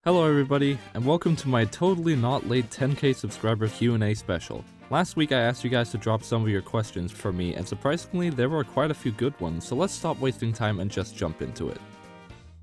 Hello everybody, and welcome to my totally not late 10k subscriber Q&A special. Last week I asked you guys to drop some of your questions for me, and surprisingly there were quite a few good ones, so let's stop wasting time and just jump into it.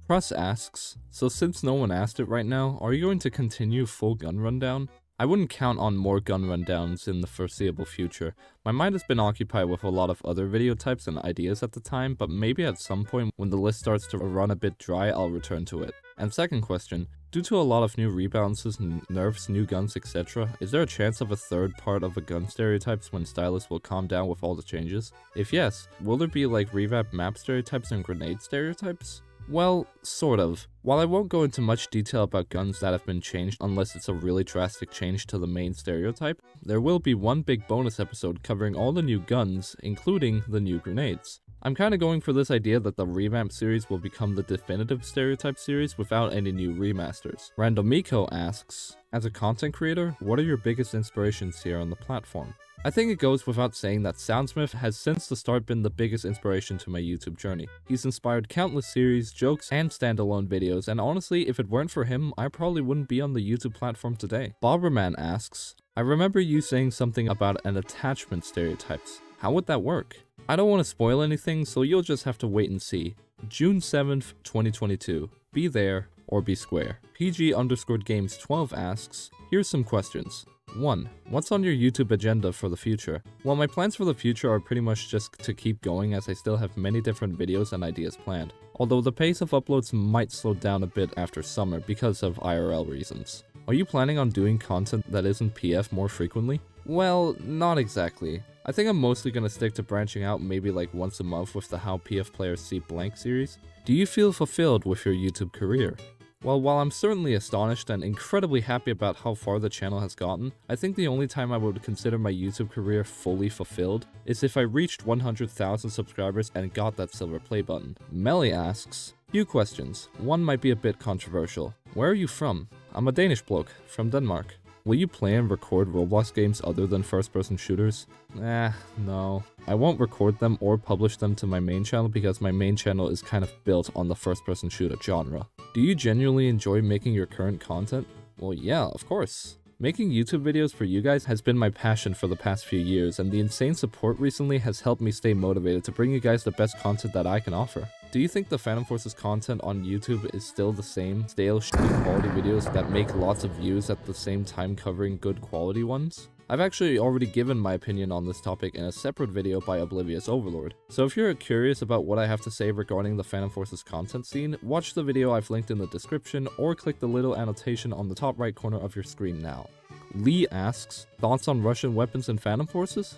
Pruss asks, so since no one asked it right now, are you going to continue full gun rundown? I wouldn't count on more gun rundowns in the foreseeable future. My mind has been occupied with a lot of other video types and ideas at the time, but maybe at some point when the list starts to run a bit dry, I'll return to it. And second question, due to a lot of new rebalances, nerfs, new guns, etc., is there a chance of a third part of a gun stereotypes when stylis will calm down with all the changes? If yes, will there be like revamped map stereotypes and grenade stereotypes? Well, sort of. While I won't go into much detail about guns that have been changed unless it's a really drastic change to the main stereotype, there will be one big bonus episode covering all the new guns, including the new grenades. I'm kinda going for this idea that the revamp series will become the definitive stereotype series without any new remasters. Randomiko asks, as a content creator, what are your biggest inspirations here on the platform? I think it goes without saying that Soundsmith has since the start been the biggest inspiration to my YouTube journey. He's inspired countless series, jokes, and standalone videos, and honestly, if it weren't for him, I probably wouldn't be on the YouTube platform today. Bobberman asks, I remember you saying something about an attachment stereotypes. How would that work? I don't want to spoil anything, so you'll just have to wait and see. June 7th, 2022. Be there or be square. PG_Games12 asks, here's some questions. 1. What's on your YouTube agenda for the future? Well, my plans for the future are pretty much just to keep going as I still have many different videos and ideas planned. Although the pace of uploads might slow down a bit after summer because of IRL reasons. Are you planning on doing content that isn't PF more frequently? Well, not exactly. I think I'm mostly gonna stick to branching out maybe like once a month with the How PF Players See Blank series. Do you feel fulfilled with your YouTube career? Well, while I'm certainly astonished and incredibly happy about how far the channel has gotten, I think the only time I would consider my YouTube career fully fulfilled is if I reached 100,000 subscribers and got that silver play button. Melly asks, few questions. One might be a bit controversial. Where are you from? I'm a Danish bloke, from Denmark. Will you play and record Roblox games other than first-person shooters? No. I won't record them or publish them to my main channel because my main channel is kind of built on the first-person shooter genre. Do you genuinely enjoy making your current content? Well, yeah, of course. Making YouTube videos for you guys has been my passion for the past few years, and the insane support recently has helped me stay motivated to bring you guys the best content that I can offer. Do you think the Phantom Forces content on YouTube is still the same, stale, shitty quality videos that make lots of views at the same time covering good quality ones? I've actually already given my opinion on this topic in a separate video by Oblivious Overlord, so if you're curious about what I have to say regarding the Phantom Forces content scene, watch the video I've linked in the description or click the little annotation on the top right corner of your screen now. Lee asks, thoughts on Russian weapons and Phantom Forces?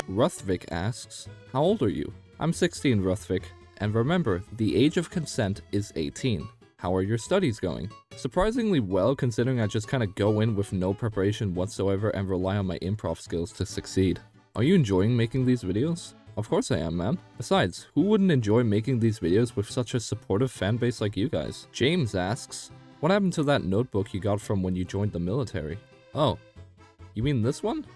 Ruthvik asks, how old are you? I'm 16, Ruthvik, and remember, the age of consent is 18. How are your studies going? Surprisingly well, considering I just kinda go in with no preparation whatsoever and rely on my improv skills to succeed. Are you enjoying making these videos? Of course I am, man. Besides, who wouldn't enjoy making these videos with such a supportive fanbase like you guys? James asks, what happened to that notebook you got from when you joined the military? Oh, you mean this one?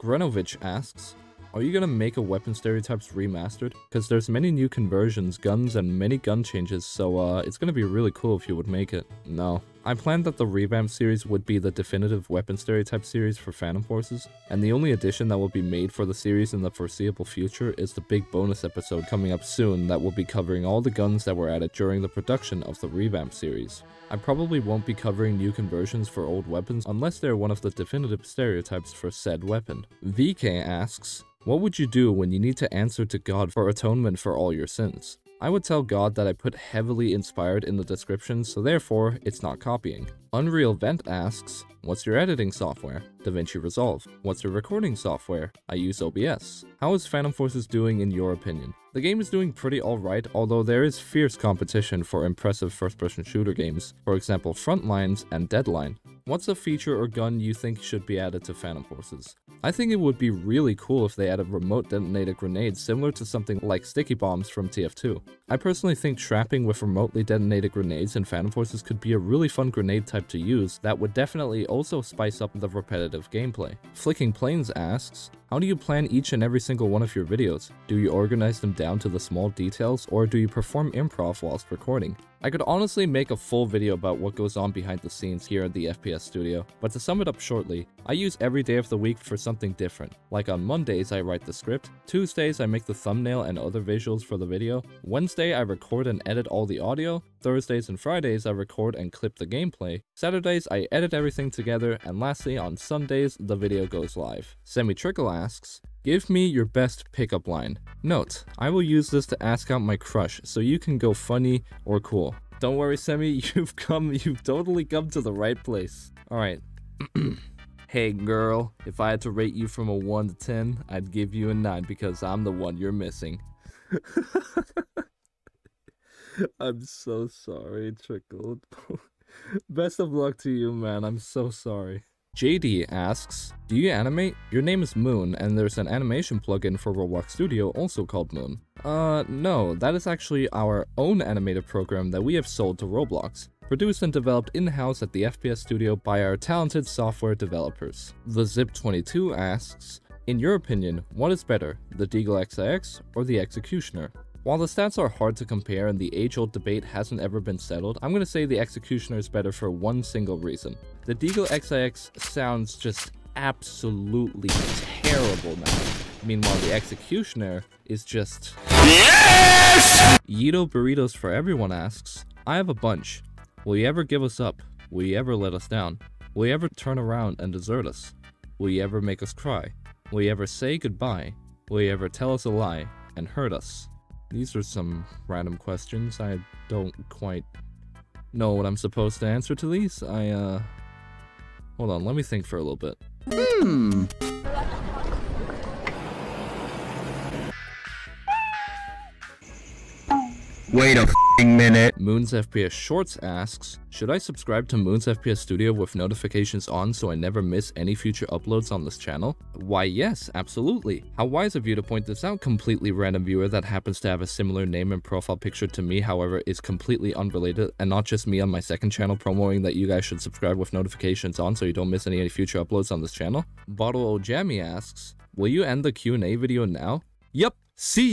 Grenovich asks, are you gonna make a weapon stereotypes remastered? Because there's many new conversions, guns, and many gun changes, so it's gonna be really cool if you would make it. No. I planned that the revamp series would be the definitive weapon stereotype series for Phantom Forces, and the only addition that will be made for the series in the foreseeable future is the big bonus episode coming up soon that will be covering all the guns that were added during the production of the revamp series. I probably won't be covering new conversions for old weapons unless they're one of the definitive stereotypes for said weapon. VK asks, what would you do when you need to answer to God for atonement for all your sins? I would tell God that I put heavily inspired in the description, so therefore, it's not copying. Unreal Vent asks, what's your editing software? DaVinci Resolve. What's your recording software? I use OBS. How is Phantom Forces doing in your opinion? The game is doing pretty alright, although there is fierce competition for impressive first-person shooter games, for example Frontlines and Deadline. What's a feature or gun you think should be added to Phantom Forces? I think it would be really cool if they added remote detonated grenades similar to something like sticky bombs from TF2. I personally think trapping with remotely detonated grenades in Phantom Forces could be a really fun grenade type to use that would definitely also spice up the repetitive gameplay. Flicking Planes asks, how do you plan each and every single one of your videos? Do you organize them down to the small details, or do you perform improv whilst recording? I could honestly make a full video about what goes on behind the scenes here at the FPS studio, but to sum it up shortly, I use every day of the week for something different. Like on Mondays I write the script, Tuesdays I make the thumbnail and other visuals for the video, Wednesday I record and edit all the audio, Thursdays and Fridays I record and clip the gameplay, Saturdays I edit everything together, and lastly on Sundays the video goes live. Semi-Trickle asks, give me your best pickup line. Note, I will use this to ask out my crush, so you can go funny or cool. Don't worry, Semi, you've totally come to the right place. Alright. Hey girl, if I had to rate you from a 1 to 10, I'd give you a 9 because I'm the one you're missing. I'm so sorry, Trickled. Best of luck to you, man. I'm so sorry. JD asks, do you animate? Your name is Moon, and there's an animation plugin for Roblox Studio also called Moon. No, that is actually our own animated program that we have sold to Roblox, produced and developed in-house at the FPS studio by our talented software developers. The Zip22 asks, in your opinion, what is better, the Deagle XIX or the Executioner? While the stats are hard to compare and the age-old debate hasn't ever been settled, I'm gonna say the Executioner is better for one single reason. The Deagle XIX sounds just absolutely terrible now. Meanwhile, the Executioner is just... Yes! Yito Burritos for Everyone asks, I have a bunch. Will you ever give us up? Will you ever let us down? Will you ever turn around and desert us? Will you ever make us cry? Will you ever say goodbye? Will you ever tell us a lie and hurt us? These are some random questions. I don't quite know what I'm supposed to answer to these. Hold on, let me think for a little bit. Wait a minute. Moons FPS Shorts asks, should I subscribe to Moons FPS Studio with notifications on so I never miss any future uploads on this channel? Why yes, absolutely. How wise of you to point this out, completely random viewer that happens to have a similar name and profile picture to me, however is completely unrelated, and not just me on my second channel promoting that you guys should subscribe with notifications on so you don't miss any future uploads on this channel. Bottle O Jammy asks, will you end the Q&A video now? Yep, see ya!